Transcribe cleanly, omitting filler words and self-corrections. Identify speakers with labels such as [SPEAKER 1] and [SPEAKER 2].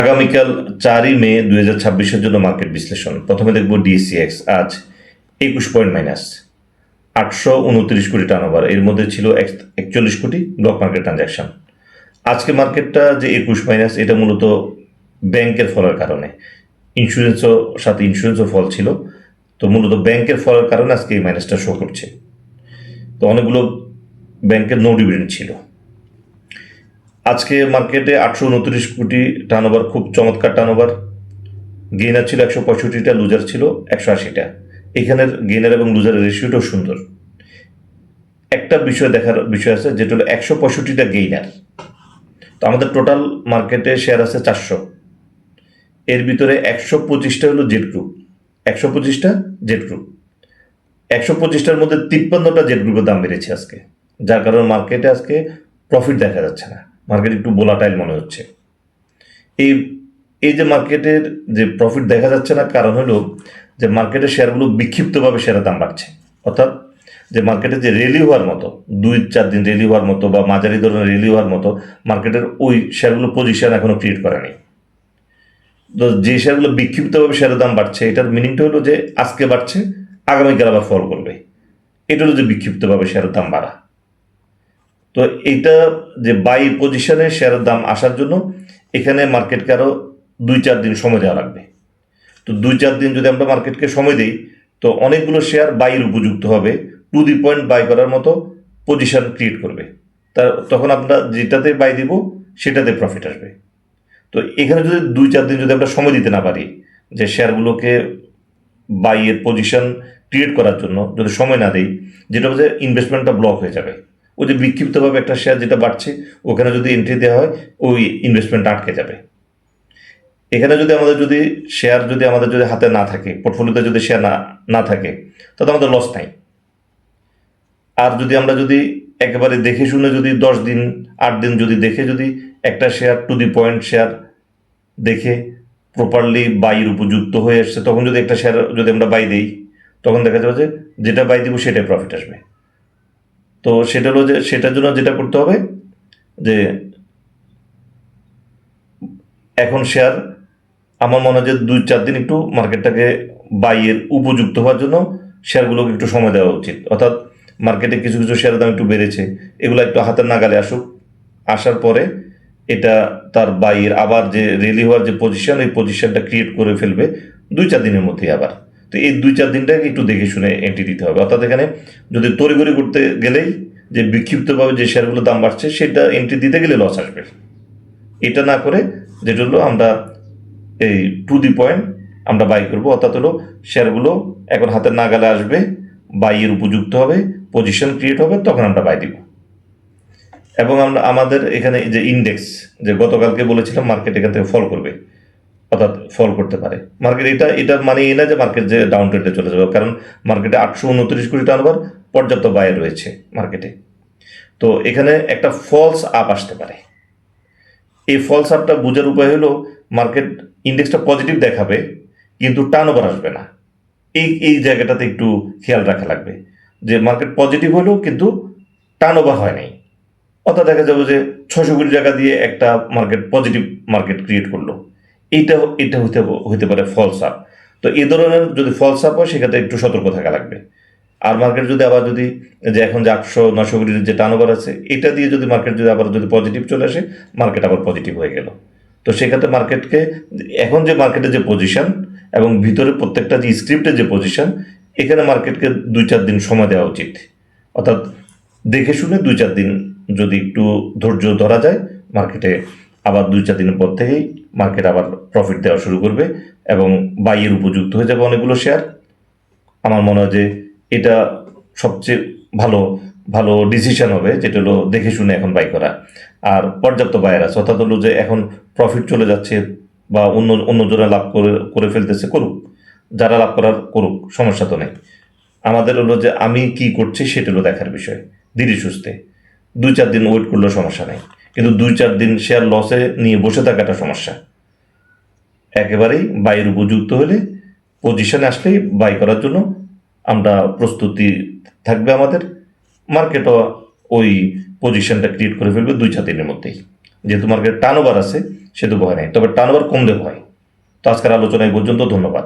[SPEAKER 1] আগামীকাল 4ই মে 2026-এর জন্য মার্কেট বিশ্লেষণ। প্রথমে দেখব ডিএসসিএক্স আজ 21 পয়েন্ট মাইনাস, 829 কোটি টার্নওভার, এর মধ্যে ছিল 41 কোটি ব্লক মার্কেট ট্রানজ্যাকশন। আজকে মার্কেটটা যে 21 মাইনাস, এটা মূলত ব্যাংকের ফলের কারণে, ইন্স্যুরেন্সও ফল ছিল, তো মূলত ব্যাংকের ফলের কারণে আজকে এই মাইনাসটা শো করছে। তো অনেকগুলো ব্যাংকের নো ডিভিডেন্ড ছিল। আজকে মার্কেটে 829 কোটি টার্নওভার, খুব চমৎকার টার্নওভার। গেইনার ছিল 165টা, লুজার ছিল 180টা। এখানের গেইনার এবং লুজারের রেশিওটাও সুন্দর। একটা দেখার বিষয় আছে, যেটা হলো 165টা গেইনার। তো আমাদের টোটাল মার্কেটে শেয়ার আছে 400, এর ভিতরে 125টা হলো জেড গ্রুপ, 125টা জেড গ্রুপ, 125টার মধ্যে 53টা জেড গ্রুপের দাম বেড়েছে আজকে, যার কারণে মার্কেটে আজকে প্রফিট দেখা যাচ্ছে না। মার্কেট একটু ভোলাটাইল মনে হচ্ছে। এই যে মার্কেটের যে প্রফিট দেখা যাচ্ছে না, কারণ হলো যে মার্কেটের শেয়ারগুলো বিক্ষিপ্তভাবে শেয়ারের দাম বাড়ছে। অর্থাৎ যে মার্কেটে যে র্যালি হওয়ার মতো, 2-4 দিন র্যালি হওয়ার মতো বা মাঝারি ধরনের র্যালি হওয়ার মতো মার্কেটের ওই শেয়ারগুলো পজিশন এখনো ক্রিয়েট করেনি। তো যে শেয়ারগুলো বিক্ষিপ্তভাবে শেয়ারের দাম বাড়ছে, এটার মিনিংটা হলো যে আজকে বাড়ছে, আগামীকাল আবার ফল করবে। এটা হলো যে বিক্ষিপ্তভাবে শেয়ারের দাম বাড়া। তো এইটা যে বাই পজিশনে শেয়ারের দাম আসার জন্য এখানে মার্কেটকে আরও 2-4 দিন সময় দেওয়া লাগবে। তো 2-4 দিন যদি আমরা মার্কেটকে সময় দিই, তো অনেকগুলো শেয়ার বাইয়ের উপযুক্ত হবে, টু দি পয়েন্ট বাই করার মতো পজিশন ক্রিয়েট করবে। তখন আমরা যেটাতে বাই দিব সেটাতে প্রফিট আসবে। তো এখানে যদি 2-4 দিন যদি আমরা সময় দিতে না পারি, যে শেয়ারগুলোকে বাইয়ের পজিশন ক্রিয়েট করার জন্য যদি সময় না দেই, যেটা হচ্ছে ইনভেস্টমেন্টটা ব্লক হয়ে যাবে। ওই যে বিক্ষিপ্তভাবে একটা শেয়ার যেটা বাড়ছে, ওখানে যদি এন্ট্রি দেওয়া হয়, ওই ইনভেস্টমেন্ট আটকে যাবে। এখানে যদি আমাদের শেয়ার আমাদের হাতে না থাকে, পোর্টফোলিওতে যদি শেয়ার না থাকে, তাহলে আমাদের লস নাই। আর আমরা একেবারে দেখে শুনে 10 দিন 8 দিন দেখে একটা share to the point share দেখে প্রপারলি বাইয়ের উপযুক্ত হয়ে আসছে, তখন একটা শেয়ার আমরা বাই দিই, তখন দেখা যাবে যে যেটা বাই দিব সেটাই প্রফিট আসবে। তো সেটা হলো যে সেটার জন্য যেটা করতে হবে, যে এখন শেয়ার আমার মনে হয় যে 2-4 দিন একটু মার্কেটটাকে বাইয়ের উপযুক্ত হওয়ার জন্য শেয়ারগুলোকে একটু সময় দেওয়া উচিত। অর্থাৎ মার্কেটে কিছু শেয়ারের দাম একটু বেড়েছে, এগুলো একটু হাতের নাগালে আসার পরে এটা তার বাইয়ের আবার যে রেলি হওয়ার যে পজিশন, এই পজিশনটা ক্রিয়েট করে ফেলবে 2-4 দিনের মধ্যেই আবার। তো এই 2-4 দিনটাকে একটু দেখে শুনে এন্ট্রি দিতে হবে। অর্থাৎ এখানে যদি তড়িঘড়ি করতে গেলেই যে বিক্ষিপ্তভাবে যে শেয়ারগুলোর দাম বাড়ছে সেটা এন্ট্রি দিতে গেলে লস আসবে। এটা না করে যেটা হলো আমরা এই টু দি পয়েন্ট আমরা বাই করবো, অর্থাৎ হলো শেয়ারগুলো এখন হাতের নাগালে আসবে, বাইয়ের উপযুক্ত হবে, পজিশন ক্রিয়েট হবে, তখন আমরা বাই দিব। এবং আমাদের এখানে যে ইন্ডেক্স, যে গতকালকে বলেছিলাম মার্কেট এখান থেকে ফল করবে, অর্থাৎ ফল করতে পারে মার্কেট। এটা মানে এই না যে মার্কেট যে ডাউন ট্রেন্ডে চলে যাবে, কারণ মার্কেটে 829 কোটি টার্নওভার, পর্যাপ্ত বায়ার রয়েছে মার্কেটে। তো এখানে একটা ফলস আপ আসতে পারে। এই ফলস আপটা বোঝার উপায় হলো মার্কেট ইন্ডেক্সটা পজিটিভ দেখাবে, কিন্তু টার্নওভার আসবে না। এই জায়গাটাতে একটু খেয়াল রাখা লাগবে, যে মার্কেট পজিটিভ হলো কিন্তু টার্নওভার হয় নাই। অর্থাৎ দেখা যাবে যে 600 কোটি টাকা দিয়ে একটা পজিটিভ মার্কেট ক্রিয়েট করলো, এটা হতে পারে ফলস আপ। তো এই ধরনের যদি ফলস আপ হয়, সেক্ষেত্রে একটু সতর্ক থাকা লাগবে। আর মার্কেট আবার যে এখন যে 800-900 কোটির যে টার্নওভার আছে, এটা দিয়ে মার্কেট আবার পজিটিভ চলে আসে, মার্কেট আবার পজিটিভ হয়ে গেল। তো সেক্ষেত্রে মার্কেটকে এখন যে মার্কেটের যে পজিশন এবং ভিতরে প্রত্যেকটা যে স্ক্রিপ্টের যে পজিশন, এখানে মার্কেটকে 2-4 দিন সময় দেওয়া উচিত। অর্থাৎ দেখে শুনে 2-4 দিন যদি একটু ধৈর্য ধরা যায়, মার্কেটে আবার 2-4 দিনের পর থেকেই মার্কেট আবার প্রফিট দেওয়া শুরু করবে এবং বাইয়ের উপযুক্ত হয়ে যাবে অনেকগুলো শেয়ার। আমার মনে হয় যে এটা সবচেয়ে ভালো ডিসিশন হবে, যেটা হলো দেখে শুনে এখন বাই করা। আর পর্যাপ্ত বায়ার আছে, অর্থাৎ হলো যে এখন প্রফিট চলে যাচ্ছে বা অন্যজনে লাভ করে ফেলতেছে, করুক, যারা লাভ করার করুক, সমস্যা তো নেই। আমাদের হলো যে আমি কি করছি সেটা হলো দেখার বিষয়, ধীরে সুস্থে 2-4 দিন ওয়েট করলেও সমস্যা নেই, কিন্তু 2-4 দিন শেয়ার লসে নিয়ে বসে থাকাটা সমস্যা। একেবারেই বাইয়ের উপযুক্ত হলে পজিশনে আসলেই বাই করার জন্য আমরা প্রস্তুতি থাকবে আমাদের। মার্কেটও ওই পজিশনটা ক্রিয়েট করে ফেলবে 2-4 দিনের মধ্যেই। যেহেতু মার্কেট টার্নওভার আছে সেহেতু ভয় নেই, তবে টার্নওভার কমলে ভয়। তো আজকের আলোচনা এই পর্যন্ত, ধন্যবাদ।